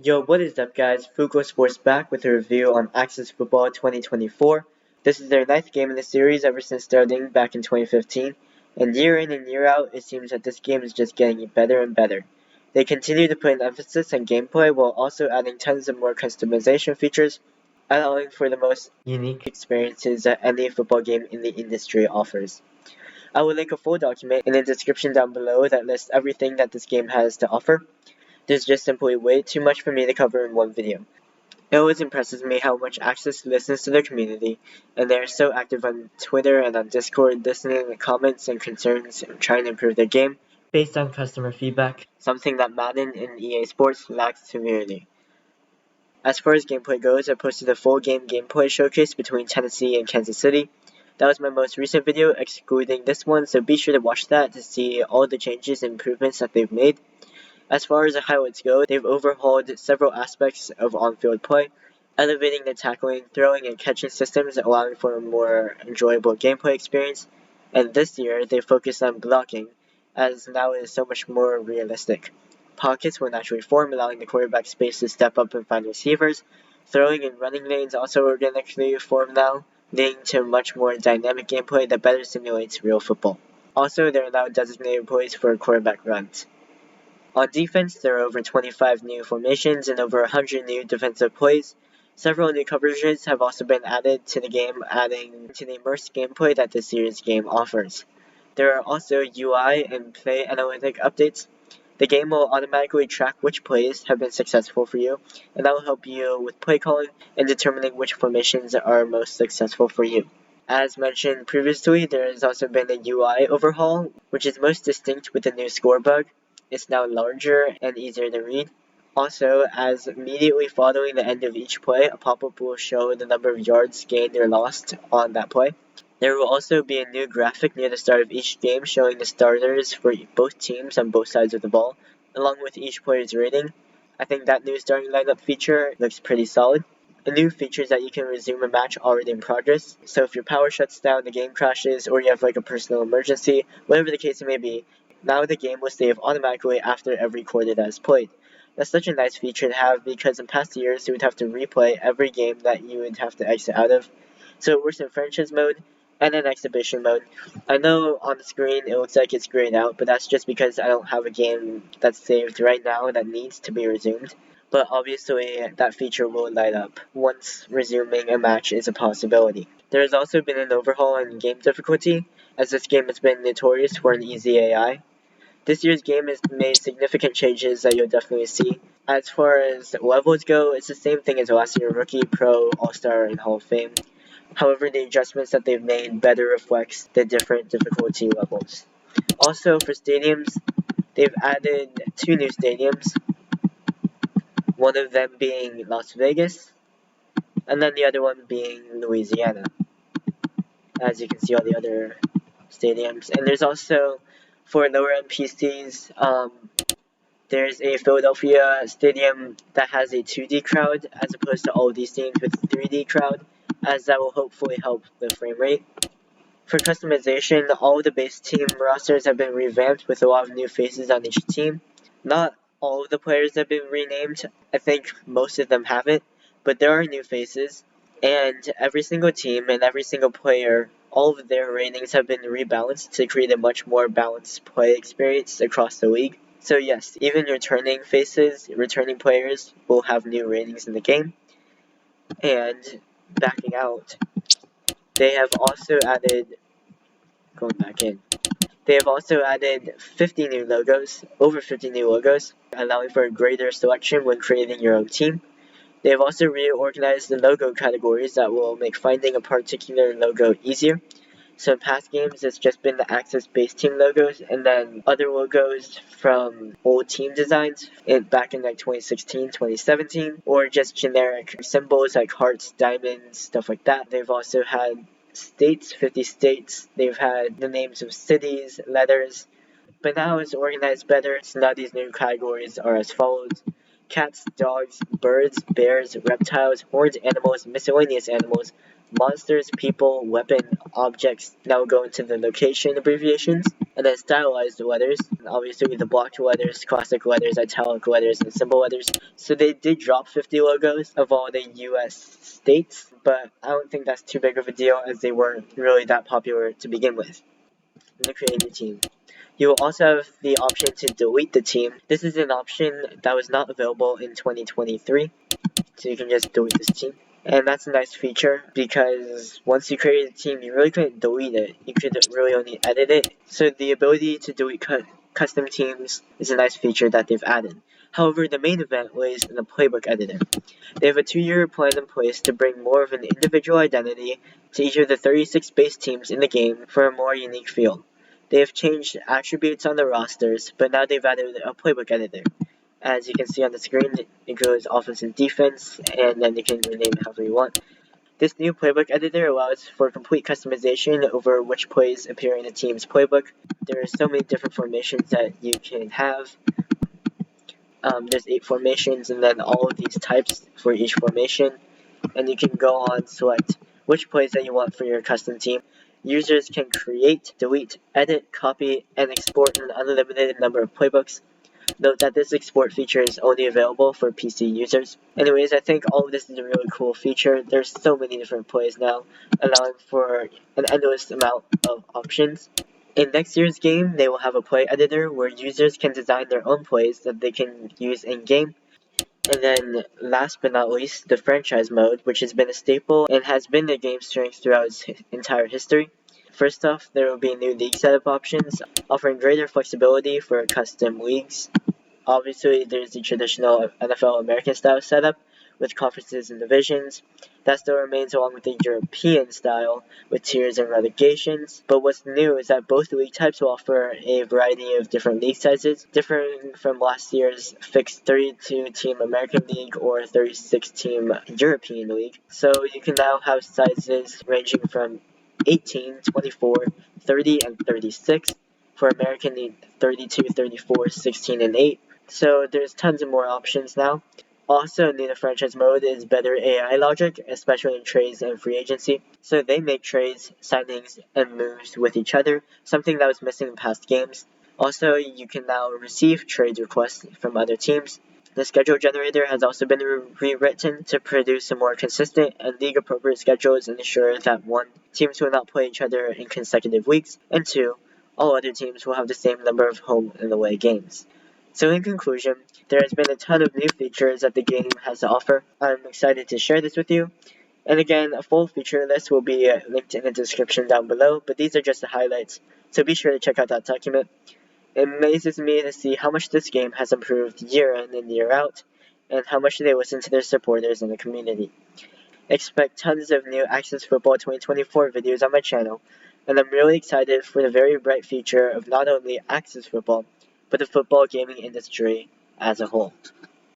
Yo, what is up guys? Fugo Sports back with a review on Axis Football 2024. This is their ninth game in the series ever since starting back in 2015, and year in and year out, it seems that this game is just getting better and better. They continue to put an emphasis on gameplay while also adding tons of more customization features, allowing for the most unique experiences that any football game in the industry offers. I will link a full document in the description down below that lists everything that this game has to offer. There's just simply way too much for me to cover in one video. It always impresses me how much Axis listens to their community, and they are so active on Twitter and on Discord, listening to comments and concerns and trying to improve their game based on customer feedback, something that Madden and EA Sports lacks severely. As far as gameplay goes, I posted a full game gameplay showcase between Tennessee and Kansas City. That was my most recent video, excluding this one, so be sure to watch that to see all the changes and improvements that they've made. As far as the highlights go, they've overhauled several aspects of on-field play, elevating the tackling, throwing, and catching systems, allowing for a more enjoyable gameplay experience. And this year, they focused on blocking, as now it is so much more realistic. Pockets will naturally form, allowing the quarterback space to step up and find receivers. Throwing and running lanes also organically form now, leading to much more dynamic gameplay that better simulates real football. Also, there are now designated plays for quarterback runs. On defense, there are over 25 new formations and over 100 new defensive plays. Several new coverages have also been added to the game, adding to the immersed gameplay that this year's game offers. There are also UI and play analytic updates. The game will automatically track which plays have been successful for you, and that will help you with play calling and determining which formations are most successful for you. As mentioned previously, there has also been a UI overhaul, which is most distinct with the new score bug. It's now larger and easier to read. Also, as immediately following the end of each play, a pop-up will show the number of yards gained or lost on that play. There will also be a new graphic near the start of each game showing the starters for both teams on both sides of the ball, along with each player's rating. I think that new starting lineup feature looks pretty solid. A new feature is that you can resume a match already in progress, so if your power shuts down, the game crashes, or you have like a personal emergency, whatever the case may be, now the game will save automatically after every quarter that is played. That's such a nice feature to have because in past years you would have to replay every game that you would have to exit out of. So it works in franchise mode and in exhibition mode. I know on the screen it looks like it's grayed out, but that's just because I don't have a game that's saved right now that needs to be resumed. But obviously that feature will light up once resuming a match is a possibility. There has also been an overhaul in game difficulty, as this game has been notorious for an easy AI. This year's game has made significant changes that you'll definitely see. As far as levels go, it's the same thing as last year: Rookie, Pro, All-Star, and Hall of Fame. However, the adjustments that they've made better reflects the different difficulty levels. Also, for stadiums, they've added 2 new stadiums, one of them being Las Vegas, and then the other one being Louisiana. As you can see all the other stadiums. And there's also, for lower end PCs, there's a Philadelphia stadium that has a 2D crowd as opposed to all of these teams with 3D crowd, as that will hopefully help the frame rate. For customization, all of the base team rosters have been revamped with a lot of new faces on each team. Not all of the players have been renamed, I think most of them haven't, but there are new faces, and every single team and every single player, all of their ratings have been rebalanced to create a much more balanced play experience across the league. So yes, even returning players will have new ratings in the game. And backing out, they have also added, they have also added 50 new logos, over 50 new logos, allowing for a greater selection when creating your own team. They have also reorganized the logo categories that will make finding a particular logo easier. So in past games, it's just been the Axis base team logos, and then other logos from old team designs back in like 2016, 2017, or just generic symbols like hearts, diamonds, stuff like that. They've also had states, 50 states. They've had the names of cities, letters, but now it's organized better. So now these new categories are as follows: cats, dogs, birds, bears, reptiles, horned animals, miscellaneous animals, monsters, people, weapon, objects. Now go into the location abbreviations. and then stylized letters, and obviously the blocked letters, classic letters, italic letters, and symbol letters. So they did drop 50 logos of all the US states, but I don't think that's too big of a deal as they weren't really that popular to begin with. And then create a new team. You will also have the option to delete the team. This is an option that was not available in 2023, so you can just delete this team. And that's a nice feature because once you create a team, you really couldn't delete it. You could really only edit it. So the ability to delete custom teams is a nice feature that they've added. However, the main event lays in the playbook editor. They have a 2-year plan in place to bring more of an individual identity to each of the 36 base teams in the game for a more unique feel. They have changed attributes on the rosters, but now they've added a playbook editor. As you can see on the screen, it goes offense and defense, and then you can rename it however you want. This new playbook editor allows for complete customization over which plays appear in a team's playbook. There are so many different formations that you can have. There's 8 formations, and then all of these types for each formation. And you can go on, select which plays that you want for your custom team. Users can create, delete, edit, copy, and export an unlimited number of playbooks. Note that this export feature is only available for PC users. Anyways, I think all of this is a really cool feature. There's so many different plays now, allowing for an endless amount of options. In next year's game, they will have a play editor where users can design their own plays that they can use in-game. And then, last but not least, the franchise mode, which has been a staple and has been the game's strength throughout its entire history. First off, there will be new league setup options, offering greater flexibility for custom leagues. Obviously, there's the traditional NFL American style setup with conferences and divisions. That still remains along with the European style with tiers and relegations. But what's new is that both league types will offer a variety of different league sizes, differing from last year's fixed 32-team American League or 36-team European League. So you can now have sizes ranging from 18, 24, 30, and 36. For American League, 32, 34, 16, and 8. So there's tons of more options now. Also new to franchise mode is better AI logic, especially in trades and free agency. So they make trades, signings, and moves with each other, something that was missing in past games. Also, you can now receive trade requests from other teams. The schedule generator has also been rewritten to produce a more consistent and league-appropriate schedules and ensure that 1. Teams will not play each other in consecutive weeks, and 2. All other teams will have the same number of home and away games. So in conclusion, there has been a ton of new features that the game has to offer. I'm excited to share this with you. And again, a full feature list will be linked in the description down below, but these are just the highlights, so be sure to check out that document. It amazes me to see how much this game has improved year in and year out, and how much they listen to their supporters in the community. Expect tons of new Access Football 2024 videos on my channel, and I'm really excited for the very bright future of not only Access Football, but the football gaming industry as a whole.